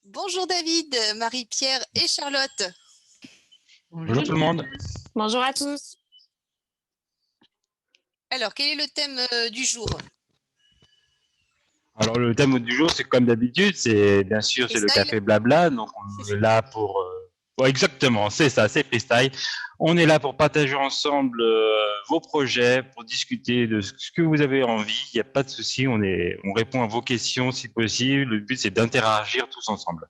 Bonjour David, Marie-Pierre et Charlotte. Bonjour tout le monde. Bonjour à tous. Alors, quel est le thème du jour? Alors le thème du jour, c'est comme d'habitude, c'est bien sûr c'est le Freestyle. café blabla. Donc on est là pour ouais, exactement, c'est ça, c'est freestyle. On est là pour partager ensemble vos projets, pour discuter de ce que vous avez envie. Il n'y a pas de souci, on répond à vos questions si possible. Le but c'est d'interagir tous ensemble.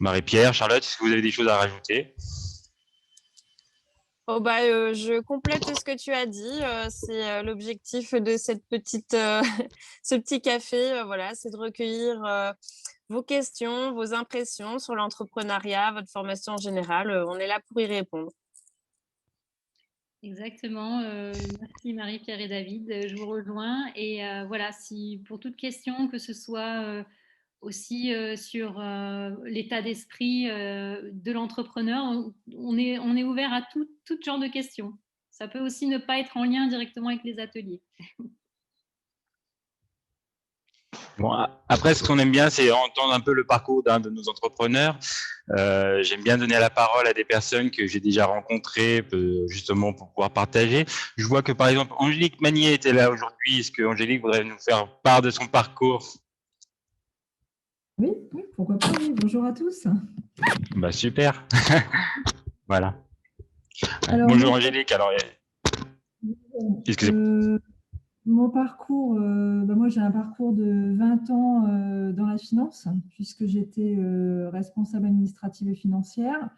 Marie-Pierre, Charlotte, est-ce que vous avez des choses à rajouter? Je complète ce que tu as dit. C'est l'objectif de cette ce petit café. Voilà, c'est de recueillir vos questions, vos impressions sur l'entrepreneuriat, votre formation en général. On est là pour y répondre. Exactement. Merci Marie-Pierre et David. Je vous rejoins. Et voilà, si pour toute question, que ce soit aussi sur l'état d'esprit de l'entrepreneur, on est ouvert à tout genre de questions. Ça peut aussi ne pas être en lien directement avec les ateliers. Bon, après, ce qu'on aime bien, c'est entendre un peu le parcours d'un de nos entrepreneurs. J'aime bien donner la parole à des personnes que j'ai déjà rencontrées, justement pour pouvoir partager. Je vois que par exemple, Angélique Magnier était là aujourd'hui. Est-ce que Angélique voudrait nous faire part de son parcours? Oui, oui, pourquoi pas, oui. Bonjour à tous. Bah super. Voilà. Alors, Bonjour moi, Angélique. Alors, excusez-moi. mon parcours, moi j'ai un parcours de 20 ans dans la finance, puisque j'étais responsable administrative et financière.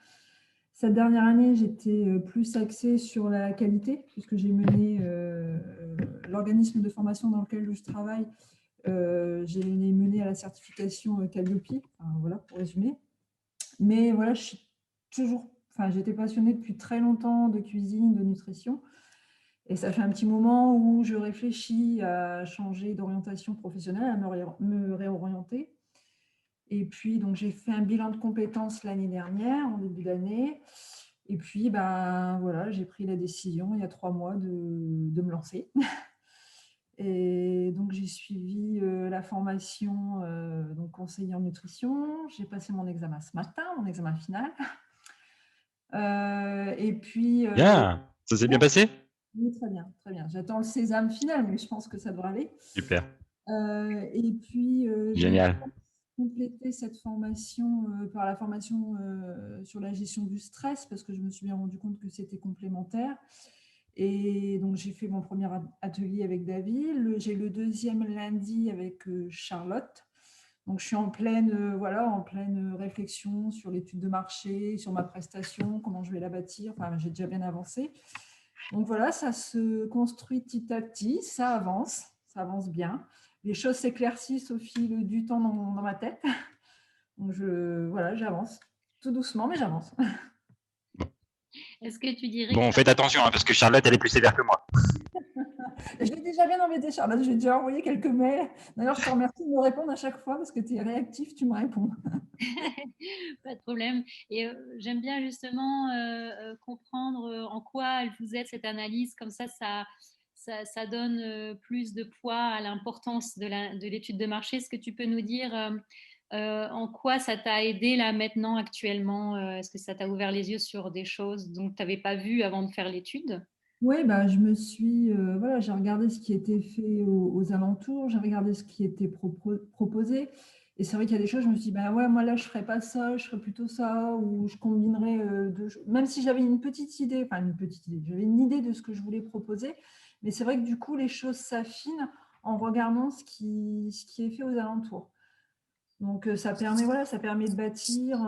Cette dernière année, j'étais plus axée sur la qualité, puisque j'ai mené l'organisme de formation dans lequel je travaille. J'ai mené à la certification Calliope, enfin, voilà, pour résumer. Mais voilà, j'étais passionnée depuis très longtemps de cuisine, de nutrition. Et ça fait un petit moment où je réfléchis à changer d'orientation professionnelle, à me réorienter. Et puis, donc, j'ai fait un bilan de compétences l'année dernière, en début d'année. Et puis, voilà, j'ai pris la décision il y a 3 mois de me lancer. Et donc, j'ai suivi la formation donc conseiller en nutrition. J'ai passé mon examen ce matin, mon examen final. Et puis, Bien. Ça s'est bien passé? oui, très bien, très bien. J'attends le sésame final, mais je pense que ça devrait aller. Super. Et puis, j'ai Génial. complété cette formation par la formation sur la gestion du stress, parce que je me suis bien rendu compte que c'était complémentaire. Et donc, j'ai fait mon premier atelier avec David. J'ai le deuxième lundi avec Charlotte. Donc, je suis en pleine, en pleine réflexion sur l'étude de marché, sur ma prestation, comment je vais la bâtir. Enfin, j'ai déjà bien avancé. Donc voilà, ça se construit petit à petit, ça avance bien. Les choses s'éclaircissent au fil du temps dans ma tête. Donc j'avance tout doucement, mais j'avance. Est-ce que tu dirais Bon, que faites attention, hein, parce que Charlotte, elle est plus sévère que moi. Je l'ai déjà bien embêté, Charlotte. J'ai déjà envoyé quelques mails. D'ailleurs, je te remercie de me répondre à chaque fois parce que tu es réactif, tu me réponds. pas de problème. Et j'aime bien justement comprendre en quoi elle vous aide cette analyse. Comme ça donne plus de poids à l'importance de l'étude de marché. Est-ce que tu peux nous dire en quoi ça t'a aidé là maintenant actuellement? Est-ce que ça t'a ouvert les yeux sur des choses dont tu n'avais pas vu avant de faire l'étude? Oui, j'ai regardé ce qui était fait aux alentours, j'ai regardé ce qui était proposé. Et c'est vrai qu'il y a des choses, je me suis dit, ouais, moi là, je ne ferais pas ça, je ferais plutôt ça, ou je combinerais deux choses. Même si j'avais j'avais une idée de ce que je voulais proposer. Mais c'est vrai que du coup, les choses s'affinent en regardant ce qui est fait aux alentours. Donc, ça permet de bâtir,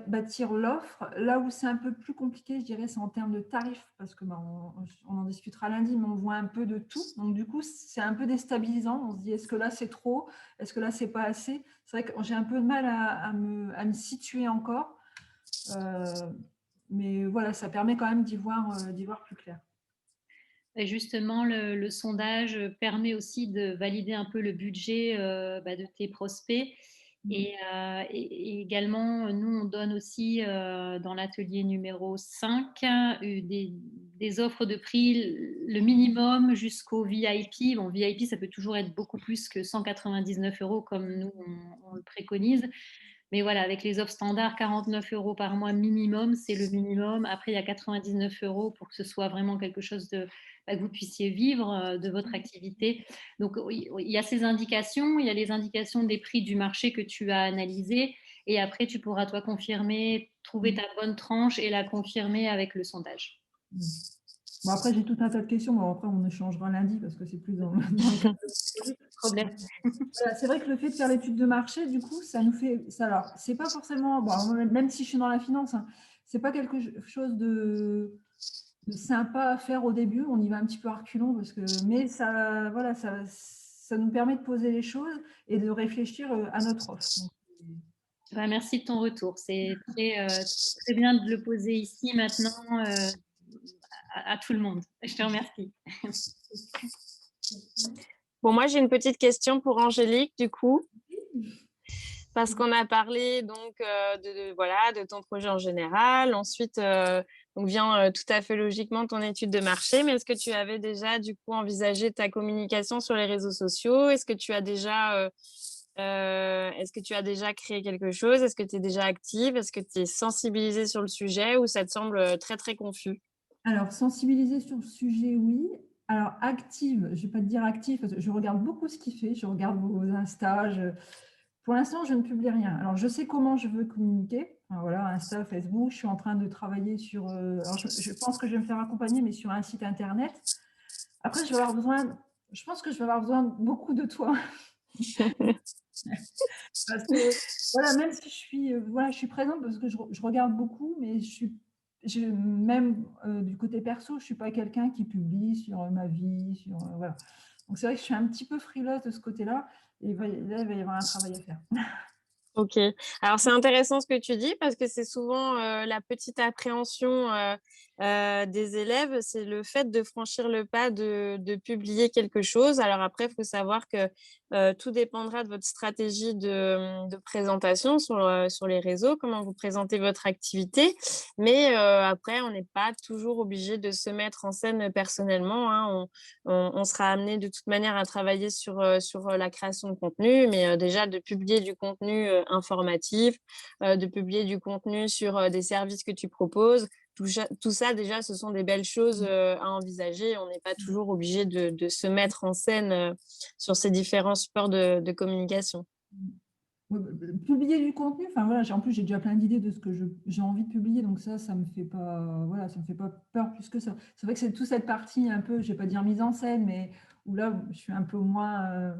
bâtir l'offre. Là où c'est un peu plus compliqué, je dirais, c'est en termes de tarifs, parce que on en discutera lundi, mais on voit un peu de tout. Donc, du coup, c'est un peu déstabilisant. On se dit, est-ce que là, c'est trop? Est-ce que là, c'est pas assez? C'est vrai que j'ai un peu de mal à me situer encore. Mais voilà, ça permet quand même d'y voir plus clair. Et justement, le sondage permet aussi de valider un peu le budget de tes prospects. Et également, nous, on donne aussi dans l'atelier numéro 5 des offres de prix, le minimum jusqu'au VIP. Bon, VIP, ça peut toujours être beaucoup plus que 199 € comme nous, on le préconise. Mais voilà, avec les offres standards, 49 € par mois minimum, c'est le minimum. Après, il y a 99 € pour que ce soit vraiment quelque chose que vous puissiez vivre de votre activité. Donc, il y a ces indications, il y a les indications des prix du marché que tu as analysé. Et après, tu pourras, toi, confirmer, trouver ta bonne tranche et la confirmer avec le sondage. Bon, après, j'ai tout un tas de questions. Bon, après, on échangera lundi parce que c'est plus dans le cadre de Problème. Voilà, c'est vrai que le fait de faire l'étude de marché, du coup, ça nous fait. Ça, alors, c'est pas forcément. Bon, même si je suis dans la finance, hein, c'est pas quelque chose de sympa à faire au début. On y va un petit peu à reculons parce que. Mais ça, voilà, ça nous permet de poser les choses et de réfléchir à notre offre. Donc, merci de ton retour. C'est très bien de le poser ici maintenant à tout le monde. Je te remercie. Bon, moi, j'ai une petite question pour Angélique, du coup, parce qu'on a parlé donc de ton projet en général. Ensuite, donc vient tout à fait logiquement ton étude de marché. Mais est-ce que tu avais déjà, du coup, envisagé ta communication sur les réseaux sociaux? Est-ce que tu as déjà créé quelque chose? Est-ce que tu es déjà active? Est-ce que tu es sensibilisée sur le sujet ou ça te semble très, très confus? Alors, sensibiliser sur le sujet, oui. Alors, active, je ne vais pas te dire active, parce que je regarde beaucoup ce qu'il fait. Je regarde vos Insta. Pour l'instant, je ne publie rien. Alors, je sais comment je veux communiquer. Enfin, voilà, Insta, Facebook. Je suis en train de travailler sur. Alors, je pense que je vais me faire accompagner, mais sur un site internet. Après, je pense que je vais avoir besoin beaucoup de toi. Parce que, voilà, même si je suis présente parce que je regarde beaucoup, mais même du côté perso, je ne suis pas quelqu'un qui publie sur ma vie. Voilà. Donc, c'est vrai que je suis un petit peu frileuse de ce côté-là. Et il va y avoir un travail à faire. Ok. Alors, c'est intéressant ce que tu dis parce que c'est souvent la petite appréhension des élèves, c'est le fait de franchir le pas de publier quelque chose. Alors après, il faut savoir que tout dépendra de votre stratégie de présentation sur les réseaux, comment vous présentez votre activité. Mais après, on n'est pas toujours obligé de se mettre en scène personnellement, hein. On sera amené de toute manière à travailler sur la création de contenu, mais déjà de publier du contenu informatif, de publier du contenu sur des services que tu proposes. Tout ça, déjà, ce sont des belles choses à envisager. On n'est pas toujours obligé de se mettre en scène sur ces différents supports de communication. Publier du contenu, enfin voilà, en plus j'ai déjà plein d'idées de ce que j'ai envie de publier, donc ça me fait pas, voilà, ça me fait pas peur plus que ça. C'est vrai que c'est toute cette partie un peu, je vais pas dire mise en scène, mais où là je suis un peu moins,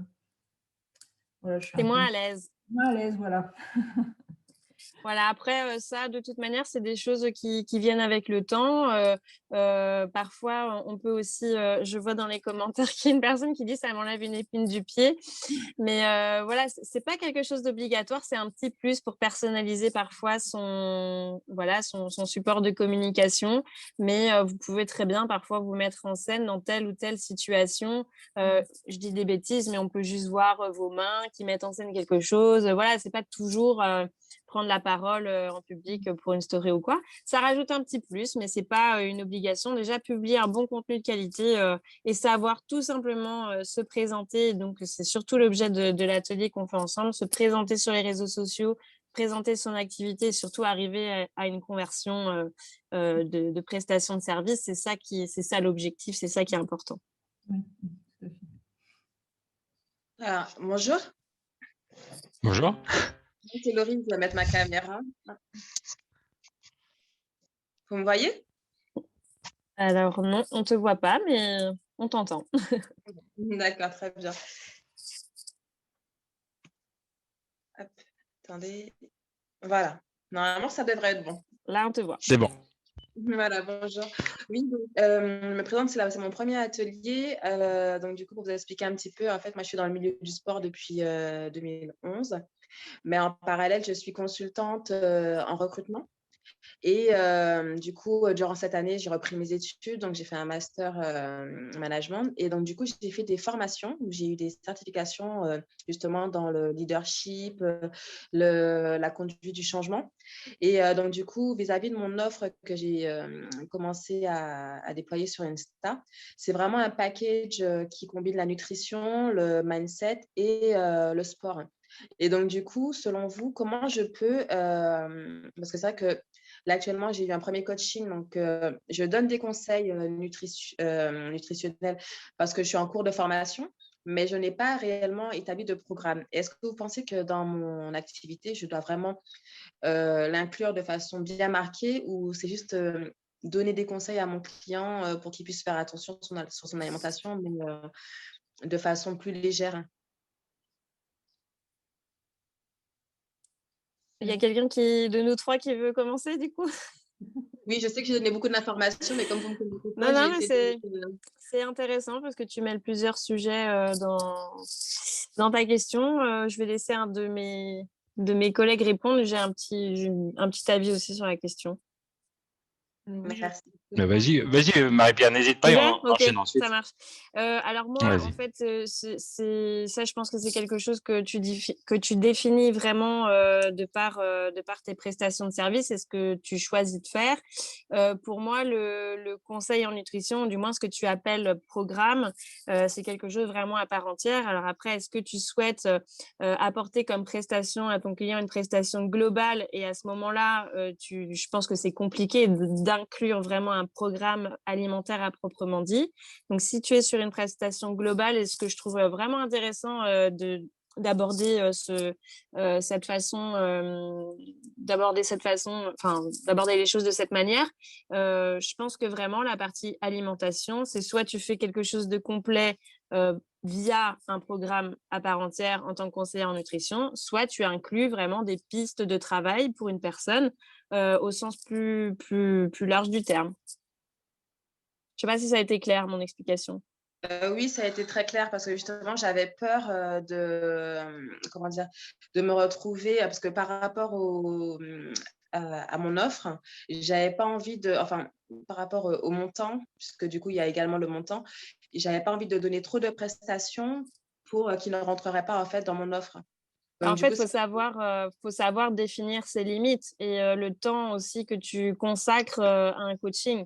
voilà, je suis T'es un peu moins à l'aise. moins à l'aise, voilà. Voilà, après, ça, de toute manière, c'est des choses qui viennent avec le temps. Parfois, on peut aussi, je vois dans les commentaires qu'il y a une personne qui dit ça m'enlève une épine du pied. Mais voilà, c'est pas quelque chose d'obligatoire, c'est un petit plus pour personnaliser parfois son support de communication. Mais vous pouvez très bien parfois vous mettre en scène dans telle ou telle situation. Je dis des bêtises, mais on peut juste voir vos mains qui mettent en scène quelque chose. Voilà, c'est pas toujours prendre la parole en public pour une story ou quoi. Ça rajoute un petit plus, mais c'est pas une obligation. Déjà, publier un bon contenu de qualité et savoir tout simplement se présenter. Donc, c'est surtout l'objet de l'atelier qu'on fait ensemble, se présenter sur les réseaux sociaux, présenter son activité et surtout arriver à une conversion de prestation de service. C'est ça l'objectif, c'est ça qui est important. Oui, tout à fait. Ah, bonjour. Bonjour. C'est Laurie, je vais mettre ma caméra. Vous me voyez? Alors non, on ne te voit pas, mais on t'entend. D'accord, très bien. Hop, attendez. Voilà. Normalement, ça devrait être bon. Là, on te voit. C'est bon. Voilà, bonjour. Oui, donc, je me présente, c'est mon premier atelier. Donc, du coup, pour vous expliquer un petit peu, en fait, moi, je suis dans le milieu du sport depuis 2011. Mais en parallèle, je suis consultante en recrutement. Et du coup, durant cette année, j'ai repris mes études. Donc, j'ai fait un master management. Et donc, du coup, j'ai fait des formations où j'ai eu des certifications justement dans le leadership, la conduite du changement. Et donc, du coup, vis-à-vis de mon offre que j'ai commencé à déployer sur Insta, c'est vraiment un package qui combine la nutrition, le mindset et le sport. Et donc, du coup, selon vous, comment je peux, parce que c'est vrai que là, actuellement, j'ai eu un premier coaching, donc je donne des conseils nutritionnels parce que je suis en cours de formation, mais je n'ai pas réellement établi de programme. Est-ce que vous pensez que dans mon activité, je dois vraiment l'inclure de façon bien marquée ou c'est juste donner des conseils à mon client pour qu'il puisse faire attention sur son alimentation, mais de façon plus légère? Il y a quelqu'un de nous trois qui veut commencer du coup? Oui, je sais que j'ai donné beaucoup d'informations, mais comme vous ne me connaissez Non, pas, je non, vais mais essayer c'est de… c'est intéressant parce que tu mêles plusieurs sujets dans ta question. Je vais laisser un de mes collègues répondre. J'ai un petit avis aussi sur la question. Oui, je Merci. Vas-y, Marie-Pierre, n'hésite pas Tu et veux? on Ok, enchaîne ensuite. ça marche. Alors moi, en Vas-y. fait, ça, je pense que c'est quelque chose que que tu définis vraiment de par tes prestations de service et ce que tu choisis de faire. Pour moi, le conseil en nutrition, du moins ce que tu appelles programme, c'est quelque chose vraiment à part entière. Alors après, est-ce que tu souhaites apporter comme prestation à ton client une prestation globale et à ce moment-là, je pense que c'est compliqué d'inclure vraiment un programme alimentaire à proprement dit. Donc, si tu es sur une prestation globale, et ce que je trouve vraiment intéressant d'aborder cette façon d'aborder les choses de cette manière, je pense que vraiment la partie alimentation, c'est soit tu fais quelque chose de complet via un programme à part entière en tant que conseiller en nutrition, soit tu inclus vraiment des pistes de travail pour une personne au sens plus large du terme. Je ne sais pas si ça a été clair, mon explication. Oui, ça a été très clair parce que justement, j'avais peur comment dire, de me retrouver, parce que par rapport à mon offre, j'avais pas envie enfin, par rapport au montant, puisque du coup, il y a également le montant, j'avais pas envie de donner trop de prestations pour qui ne rentreraient pas en fait dans mon offre. Donc, En du fait, coup, faut savoir définir ses limites et le temps aussi que tu consacres à un coaching.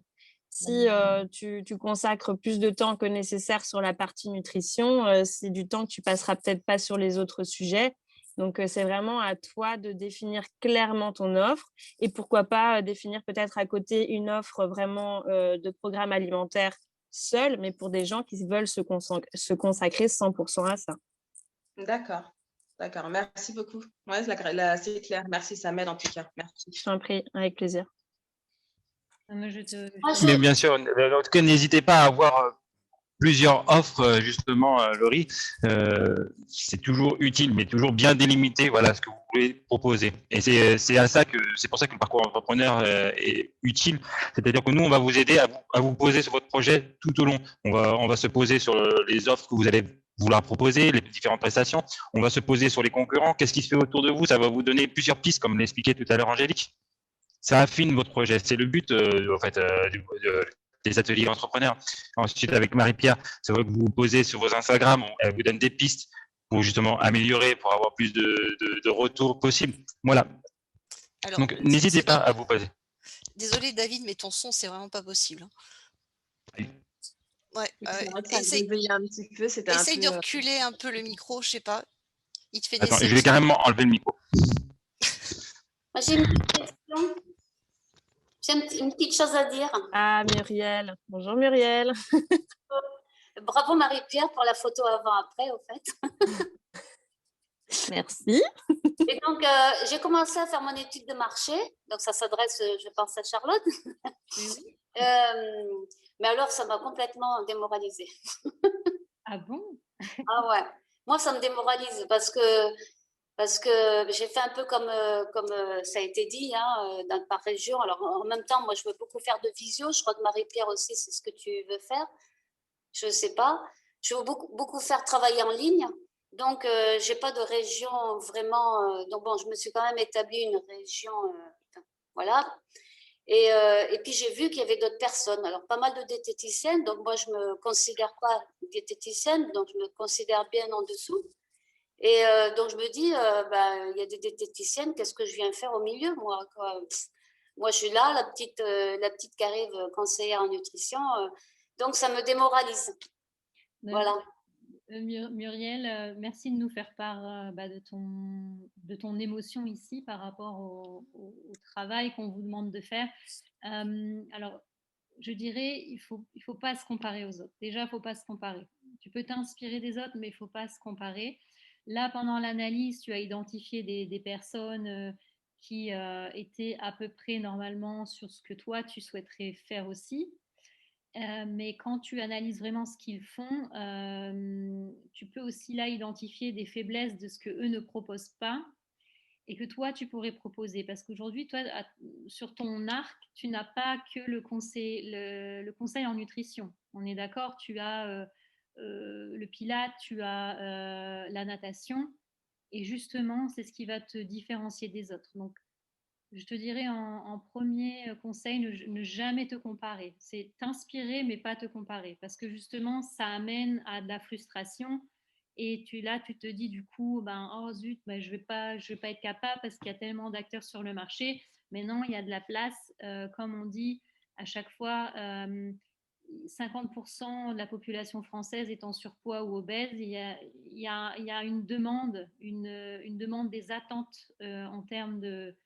Si tu consacres plus de temps que nécessaire sur la partie nutrition, c'est du temps que tu passeras peut-être pas sur les autres sujets. Donc, c'est vraiment à toi de définir clairement ton offre et pourquoi pas définir peut-être à côté une offre vraiment de programme alimentaire seul, mais pour des gens qui veulent se consacrer 100% à ça. D'accord. D'accord. Merci beaucoup. Ouais, c'est clair. Merci, ça m'aide en tout cas. Merci. Je t'en prie, avec plaisir. Mais bien sûr, en tout cas, n'hésitez pas à avoir plusieurs offres, justement, Laurie. C'est toujours utile, mais toujours bien délimité, voilà, ce que vous voulez proposer. Et c'est pour ça que le parcours entrepreneur est utile. C'est-à-dire que nous, on va vous aider à vous poser sur votre projet tout au long. On va se poser sur les offres que vous allez vouloir proposer, les différentes prestations. On va se poser sur les concurrents. Qu'est-ce qui se fait autour de vous? Ça va vous donner plusieurs pistes, comme l'expliquait tout à l'heure Angélique. Ça affine votre projet. C'est le but, en fait, des ateliers entrepreneurs. Ensuite, avec Marie-Pierre, c'est vrai que vous vous posez sur vos Instagram, elle vous donne des pistes pour justement améliorer, pour avoir plus de retours possibles. Voilà. Alors, donc, n'hésitez pas à vous poser. Désolée, David, mais ton son, c'est vraiment pas possible. Oui. Ouais, essaye un petit peu, essaye de reculer un peu le micro, je sais pas. Il te fait Attends, des je vais carrément enlever le micro. J'ai une petite question. J'ai une petite chose à dire. Ah, Muriel. Bonjour, Muriel. Bravo Marie-Pierre pour la photo avant-après, au fait. Merci. Et donc, j'ai commencé à faire mon étude de marché. Donc, ça s'adresse, je pense, à Charlotte. Mais alors, ça m'a complètement démoralisée. Ah bon? Ah ouais. Moi, ça me démoralise parce que j'ai fait un peu comme ça a été dit, par région. Alors, en même temps, moi, je veux beaucoup faire de visio. Je crois que Marie-Pierre aussi, c'est ce que tu veux faire. Je ne sais pas. Je veux beaucoup faire travailler en ligne. Donc, je n'ai pas de région vraiment. Donc, bon, je me suis quand même établie une région. Voilà. Et puis, j'ai vu qu'il y avait d'autres personnes. Alors, pas mal de diététiciennes. Donc, moi, je ne me considère pas diététicienne. Donc, je me considère bien en dessous. Et donc, je me dis, il y a des diététiciennes. Qu'est-ce que je viens faire au milieu, moi, quoi. Moi, je suis là, la petite qui arrive conseillère en nutrition. Donc, ça me démoralise. Voilà. Muriel, merci de nous faire part de ton émotion ici par rapport au travail qu'on vous demande de faire. Alors, je dirais, il faut pas se comparer aux autres. Déjà, il ne faut pas se comparer. Tu peux t'inspirer des autres, mais il ne faut pas se comparer. Là, pendant l'analyse, tu as identifié des personnes qui étaient à peu près normalement sur ce que toi, tu souhaiterais faire aussi. Mais quand tu analyses vraiment ce qu'ils font, tu peux aussi là identifier des faiblesses de ce que eux ne proposent pas et que toi, tu pourrais proposer. Parce qu'aujourd'hui, toi, sur ton arc, tu n'as pas que le conseil en nutrition. On est d'accord, tu as le pilate, tu as la natation. Et justement, c'est ce qui va te différencier des autres. Donc, je te dirais en premier conseil, ne jamais te comparer. C'est t'inspirer, mais pas te comparer. Parce que justement, ça amène à de la frustration. Et tu te dis du coup, oh zut, je vais pas être capable parce qu'il y a tellement d'acteurs sur le marché. Mais non, il y a de la place. Comme on dit à chaque fois, 50% de la population française est en surpoids ou obèse. Il y a une demande, une demande des attentes en termes de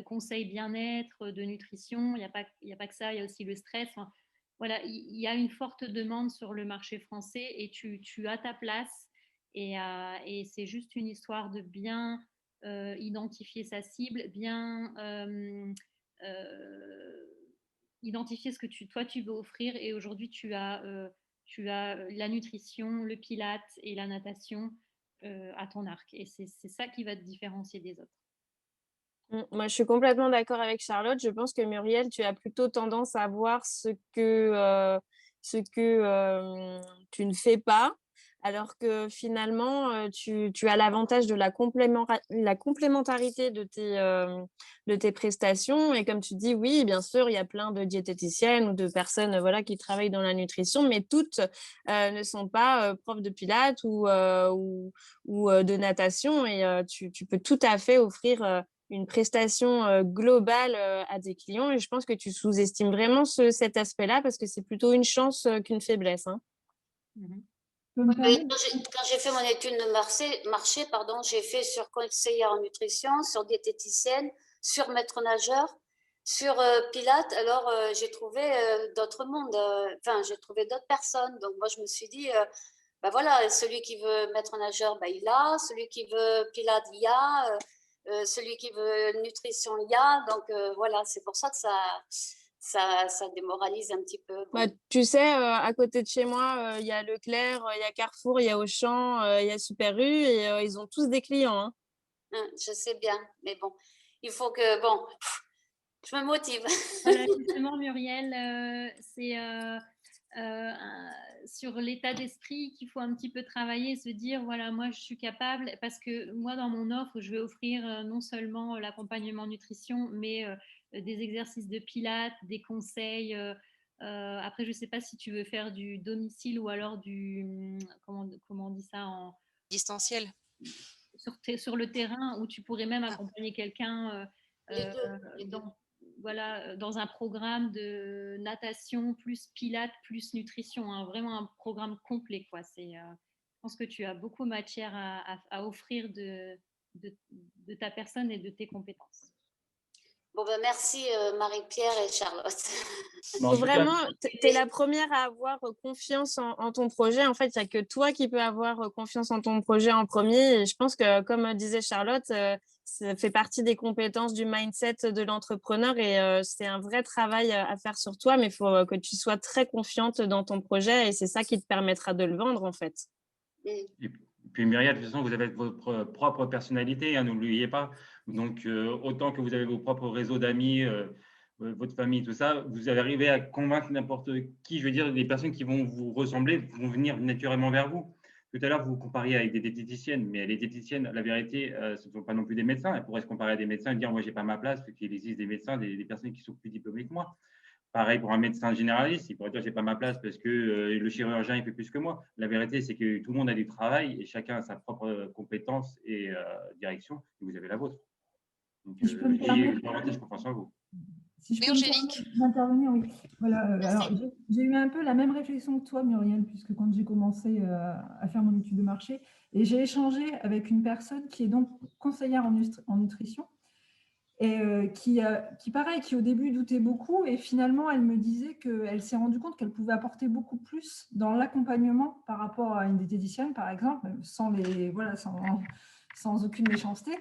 conseils bien-être, de nutrition. Il n'y a pas que ça, il y a aussi le stress. Enfin, voilà, il y a une forte demande sur le marché français et tu as ta place. Et c'est juste une histoire de bien identifier sa cible, bien identifier ce que toi tu veux offrir. Et aujourd'hui, tu as la nutrition, le pilate et la natation à ton arc. Et c'est ça qui va te différencier des autres. Moi, je suis complètement d'accord avec Charlotte. Je pense que Muriel, tu as plutôt tendance à voir ce que tu ne fais pas, alors que finalement, tu as l'avantage de la complémentarité de tes prestations. Et comme tu dis, oui, bien sûr, il y a plein de diététiciennes ou de personnes voilà, qui travaillent dans la nutrition, mais toutes ne sont pas profs de pilates ou de natation. Et tu peux tout à fait offrir une prestation globale à des clients. Et je pense que tu sous-estimes vraiment cet aspect-là parce que c'est plutôt une chance qu'une faiblesse. Hein. Quand j'ai fait mon étude de marché, j'ai fait sur conseillère en nutrition, sur diététicienne, sur maître nageur, sur pilates. Alors, j'ai trouvé d'autres mondes, j'ai trouvé d'autres personnes. Donc, moi, je me suis dit, voilà, celui qui veut maître nageur, il a. Celui qui veut pilates, il y a. Celui qui veut nutrition, il y a. Donc, voilà, c'est pour ça que ça démoralise un petit peu. Bon. Tu sais, à côté de chez moi, il y a Leclerc, il y a Carrefour, il y a Auchan, il y a Super U et ils ont tous des clients. Hein. Je sais bien, mais bon, il faut que, je me motive. Voilà, justement, Muriel, c'est sur l'état d'esprit qu'il faut un petit peu travailler, se dire, voilà, moi, je suis capable, parce que moi, dans mon offre, je vais offrir non seulement l'accompagnement nutrition, mais des exercices de pilates, des conseils. Après, je ne sais pas si tu veux faire du domicile ou alors comment on dit ça en distanciel. Sur le terrain, où tu pourrais même accompagner quelqu'un dans un programme de natation plus pilates plus nutrition, hein, vraiment un programme complet, quoi. Je pense que tu as beaucoup de matière à offrir de ta personne et de tes compétences. Bon, merci Marie-Pierre et Charlotte. Vraiment, tu es la première à avoir confiance en ton projet. En fait, il n'y a que toi qui peux avoir confiance en ton projet en premier. Et je pense que, comme disait Charlotte, ça fait partie des compétences du mindset de l'entrepreneur et c'est un vrai travail à faire sur toi, mais il faut que tu sois très confiante dans ton projet et c'est ça qui te permettra de le vendre, en fait. Et puis Myriam, de toute façon, vous avez votre propre personnalité, hein, n'oubliez pas. Donc, autant que vous avez vos propres réseaux d'amis, votre famille, tout ça, vous allez arriver à convaincre n'importe qui. Je veux dire, les personnes qui vont vous ressembler vont venir naturellement vers vous. Tout à l'heure, vous compariez avec des diététiciennes, mais les diététiciennes, la vérité, ce ne sont pas non plus des médecins. Elles pourraient se comparer à des médecins et dire, moi, j'ai pas ma place, parce qu'il existe des médecins, des personnes qui sont plus diplômées que moi. Pareil pour un médecin généraliste, il pourrait dire, j'ai pas ma place parce que le chirurgien, il fait plus que moi. La vérité, c'est que tout le monde a du travail et chacun a sa propre compétence et direction. Et vous avez la vôtre. Donc, Si je peux me permettre, je confiance en vous. si je Oui, peux me Angélique. permettre d'intervenir, oui. Voilà, alors, Merci. j'ai eu un peu la même réflexion que toi, Muriel, puisque quand j'ai commencé à faire mon étude de marché, et j'ai échangé avec une personne qui est donc conseillère en nutrition, et qui, pareil, qui au début doutait beaucoup, et finalement, elle me disait qu'elle s'est rendue compte qu'elle pouvait apporter beaucoup plus dans l'accompagnement par rapport à une diététicienne, par exemple, sans aucune méchanceté.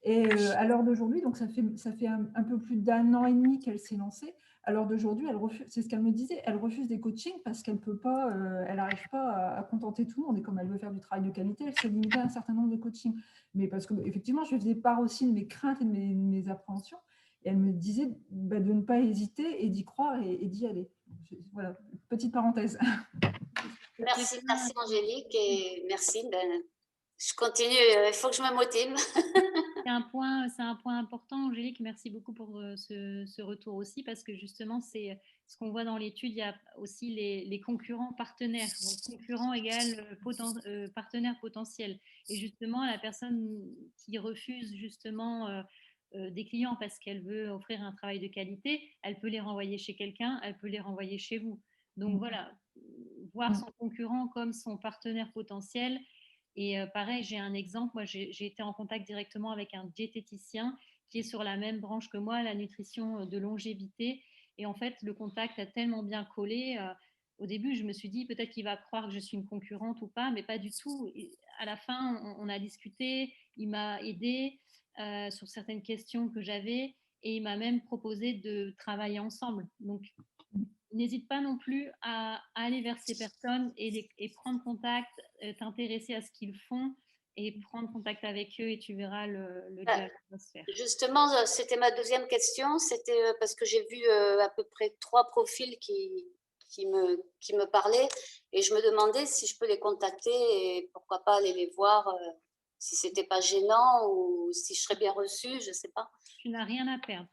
Et à l'heure d'aujourd'hui, donc ça fait un peu plus d'1 an et demi qu'elle s'est lancée. À l'heure d'aujourd'hui, elle refuse, c'est ce qu'elle me disait, elle refuse des coachings parce qu'elle peut pas, elle n'arrive pas à contenter tout le monde. Et comme elle veut faire du travail de qualité, elle s'est limitée à un certain nombre de coachings. Mais parce qu'effectivement, je faisais part aussi de mes craintes et de mes appréhensions. Et elle me disait de ne pas hésiter et d'y croire et d'y aller. Voilà, petite parenthèse. Merci Angélique et merci. Je continue, il faut que je me motive. C'est un point important, Angélique. Merci beaucoup pour ce retour aussi, parce que justement, c'est ce qu'on voit dans l'étude. Il y a aussi les concurrents partenaires. Donc, concurrent égale partenaire potentiel. Et justement, la personne qui refuse justement des clients parce qu'elle veut offrir un travail de qualité, elle peut les renvoyer chez quelqu'un, elle peut les renvoyer chez vous. Donc voilà, voir son concurrent comme son partenaire potentiel. Et pareil, j'ai un exemple. Moi, j'ai été en contact directement avec un diététicien qui est sur la même branche que moi, la nutrition de longévité. Et en fait, le contact a tellement bien collé. Au début, je me suis dit peut-être qu'il va croire que je suis une concurrente ou pas, mais pas du tout. Et à la fin, on a discuté. Il m'a aidé sur certaines questions que j'avais et il m'a même proposé de travailler ensemble. Donc, n'hésite pas non plus à aller vers ces personnes et prendre contact, t'intéresser à ce qu'ils font et prendre contact avec eux et tu verras le dialogue qui va se faire. Justement, c'était ma deuxième question. C'était parce que j'ai vu à peu près 3 profils qui me parlaient et je me demandais si je peux les contacter et pourquoi pas aller les voir si c'était pas gênant ou si je serais bien reçue, je sais pas. Tu n'as rien à perdre.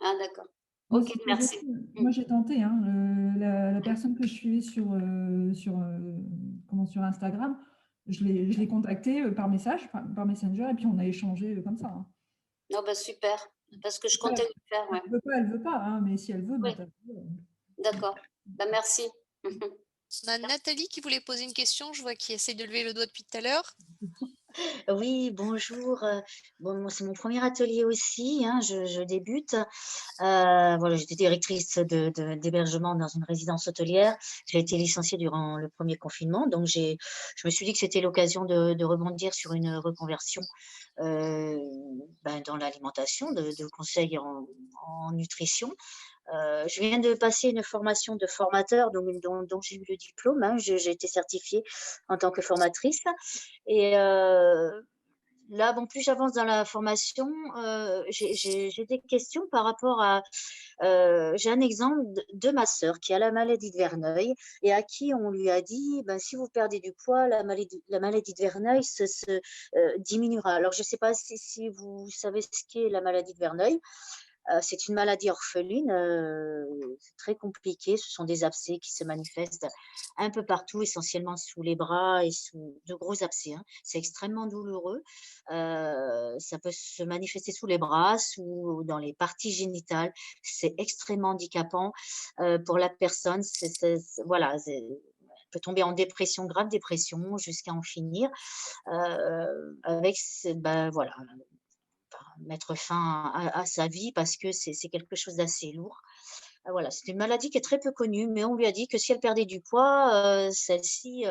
Ah d'accord. Moi, Ok, merci. Moi, j'ai tenté. Hein, la personne que je suivais sur Instagram, je l'ai contactée par message, par Messenger, et puis on a échangé comme ça. Hein. Non, bah super, parce que je comptais le faire. Ouais. Elle veut pas, hein, mais si elle veut, oui. bah, D'accord. Bah, merci. On a Nathalie qui voulait poser une question. Je vois qu'il essaie de lever le doigt depuis tout à l'heure. Oui, bonjour. Bon, moi, c'est mon premier atelier aussi. Hein, je débute. Voilà, j'étais directrice d'hébergement dans une résidence hôtelière. J'ai été licenciée durant le premier confinement, donc je me suis dit que c'était l'occasion de rebondir sur une reconversion dans l'alimentation, de conseils en nutrition. Je viens de passer une formation de formateur dont j'ai eu le diplôme. Hein, j'ai été certifiée en tant que formatrice. Et là, bon, plus j'avance dans la formation, j'ai des questions par rapport à… j'ai un exemple de ma sœur qui a la maladie de Verneuil et à qui on lui a dit, si vous perdez du poids, la maladie de Verneuil diminuera. Alors, je ne sais pas si vous savez ce qu'est la maladie de Verneuil. C'est une maladie orpheline, c'est très compliqué. Ce sont des abcès qui se manifestent un peu partout, essentiellement sous les bras et sous de gros abcès. Hein. C'est extrêmement douloureux. Ça peut se manifester sous les bras, dans les parties génitales. C'est extrêmement handicapant pour la personne. Voilà, elle peut tomber en dépression, grave dépression, jusqu'à en finir avec, voilà, mettre fin à sa vie parce que c'est quelque chose d'assez lourd. Voilà, c'est une maladie qui est très peu connue, mais on lui a dit que si elle perdait du poids, celle-ci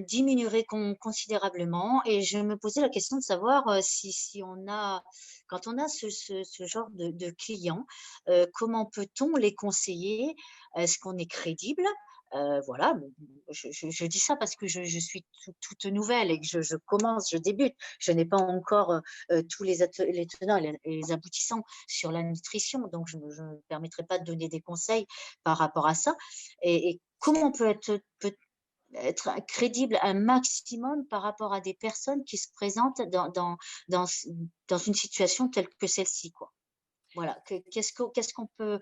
diminuerait considérablement. Et je me posais la question de savoir si quand on a ce genre de clients, comment peut-on les conseiller? Est-ce qu'on est crédible? Voilà, je dis ça parce que je suis toute nouvelle et que je débute. Je n'ai pas encore tous les tenants et les aboutissants sur la nutrition, donc je ne me permettrai pas de donner des conseils par rapport à ça. Et comment être crédible un maximum par rapport à des personnes qui se présentent dans une situation telle que celle-ci, quoi. Voilà, qu'est-ce qu'on peut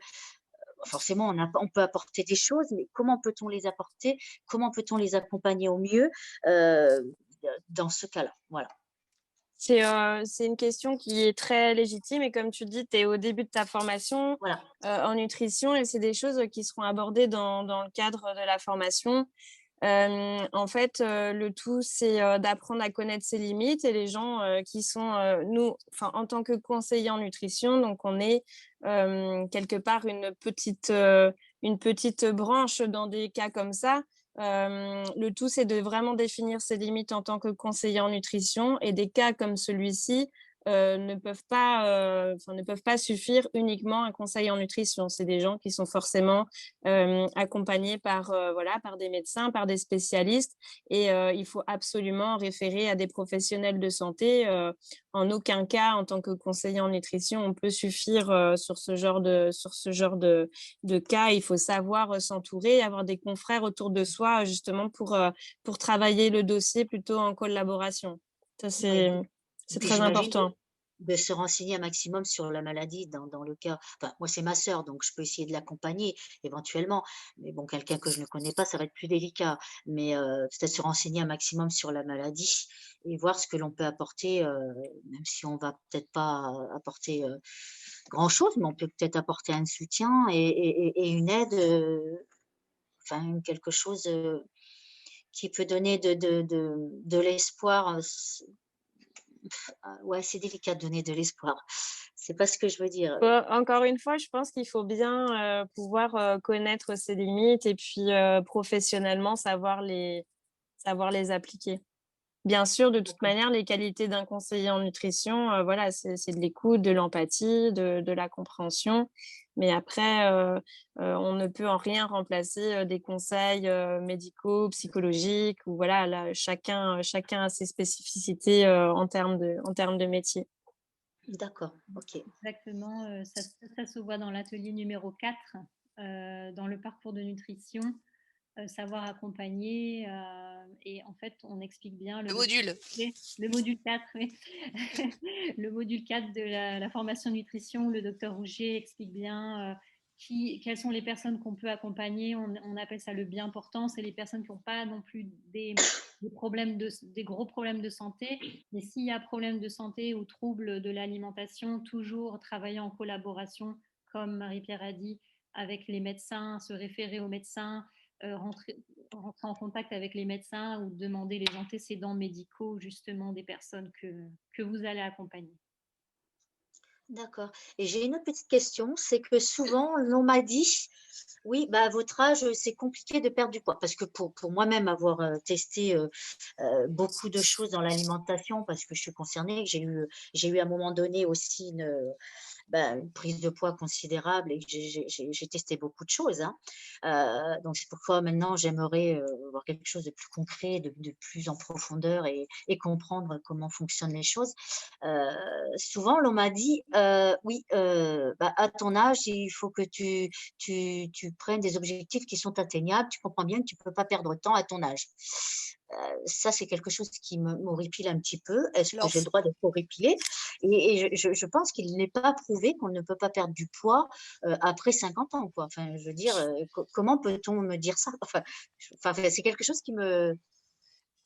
forcément, on peut apporter des choses, mais comment peut-on les apporter? Comment peut-on les accompagner au mieux dans ce cas-là? Voilà. C'est une question qui est très légitime et comme tu dis, tu es au début de ta formation Voilà. en nutrition et c'est des choses qui seront abordées dans le cadre de la formation. En fait, le tout, c'est d'apprendre à connaître ses limites et les gens qui sont, nous, en tant que conseillers en nutrition, donc on est quelque part une petite branche dans des cas comme ça. Le tout, c'est de vraiment définir ses limites en tant que conseiller en nutrition et des cas comme celui-ci ne peuvent pas suffire uniquement à un conseil en nutrition. C'est des gens qui sont forcément accompagnés par des médecins, par des spécialistes et il faut absolument référer à des professionnels de santé. En aucun cas, en tant que conseiller en nutrition, on peut suffire sur ce genre de cas. Il faut savoir s'entourer, avoir des confrères autour de soi justement pour travailler le dossier plutôt en collaboration. Ça, c'est très important. De se renseigner un maximum sur la maladie dans le cas. Enfin, moi, c'est ma sœur, donc je peux essayer de l'accompagner éventuellement. Mais bon, quelqu'un que je ne connais pas, ça va être plus délicat. Mais peut-être se renseigner un maximum sur la maladie et voir ce que l'on peut apporter, même si on va peut-être pas apporter grand-chose, mais on peut peut-être apporter un soutien et une aide, quelque chose qui peut donner de l'espoir. Ouais, c'est délicat de donner de l'espoir. C'est pas ce que je veux dire. Encore une fois, je pense qu'il faut bien pouvoir connaître ses limites et puis professionnellement savoir les appliquer. Bien sûr, de toute manière, les qualités d'un conseiller en nutrition, c'est de l'écoute, de l'empathie, de la compréhension. Mais après, on ne peut en rien remplacer des conseils médicaux, psychologiques, ou voilà, là, chacun a ses spécificités en termes de métier. D'accord, ok. Exactement, ça se voit dans l'atelier numéro 4, dans le parcours de nutrition. Savoir accompagner et en fait on explique bien le module 4 oui. Le module 4 de la formation nutrition, le docteur Rougier explique bien quelles sont les personnes qu'on peut accompagner. On appelle ça le bien portant, c'est les personnes qui n'ont pas non plus des gros problèmes de santé, mais s'il y a problème de santé ou trouble de l'alimentation, toujours travailler en collaboration comme Marie-Pierre a dit avec les médecins, se référer aux médecins, rentrer en contact avec les médecins ou demander les antécédents médicaux justement des personnes que vous allez accompagner. D'accord. Et j'ai une autre petite question, c'est que souvent l'on m'a dit, oui, à votre âge, c'est compliqué de perdre du poids. Parce que pour moi-même avoir testé beaucoup de choses dans l'alimentation, parce que je suis concernée, j'ai eu à un moment donné aussi une prise de poids considérable et j'ai testé beaucoup de choses. Donc, c'est pourquoi maintenant, j'aimerais voir quelque chose de plus concret, de plus en profondeur et comprendre comment fonctionnent les choses. Souvent, l'on m'a dit, oui, à ton âge, il faut que tu prennes des objectifs qui sont atteignables. Tu comprends bien que tu ne peux pas perdre de temps à ton âge. Ça, c'est quelque chose qui m'horripile un petit peu. Est-ce que j'ai le droit d'être horripilée? Et je pense qu'il n'est pas prouvé qu'on ne peut pas perdre du poids après 50 ans, quoi. Enfin, je veux dire, comment peut-on me dire ça? Enfin, c'est quelque chose qui me…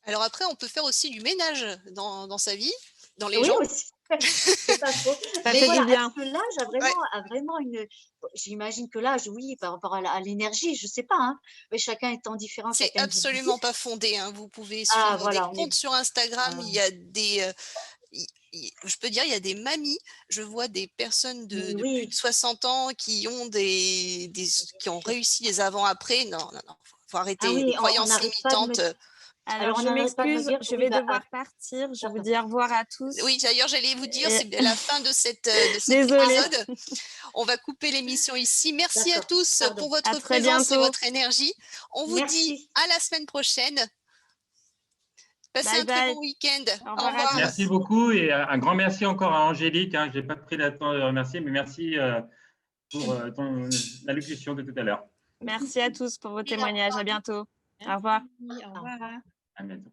Alors après, on peut faire aussi du ménage dans sa vie, dans les Oui, gens. aussi. C'est pas faux. Ça Mais fait voilà, du bien. est-ce que l'âge a vraiment une… J'imagine que l'âge, oui, par rapport à l'énergie, je ne sais pas, hein, mais chacun étant différent, C'est chacun absolument pas fondé, hein. Vous pouvez Ah, suivre voilà, des comptes sur Instagram. Il y a des, je peux dire, il y a des mamies. Je vois des personnes de plus de 60 ans qui ont qui ont réussi les avant-après. Non, faut arrêter Ah oui, les on croyances n'arrête pas de me… limitantes. Alors, on je n'arrête pas de me m'excuse, dire, je oui, vais devoir partir. Je vous dis au revoir à tous. Oui, d'ailleurs, j'allais vous dire, c'est la fin de cet Désolée. épisode. On va couper l'émission ici. Merci à tous pour votre très présence et bientôt. votre énergie. On vous dit à la semaine prochaine. Passez un très bon week-end. Au revoir. Merci beaucoup et un grand merci encore à Angélique. Je n'ai pas pris le temps de le remercier, mais merci pour l'allocution de tout à l'heure. Merci à tous pour vos témoignages. À bientôt. Au revoir. Au revoir. À bientôt.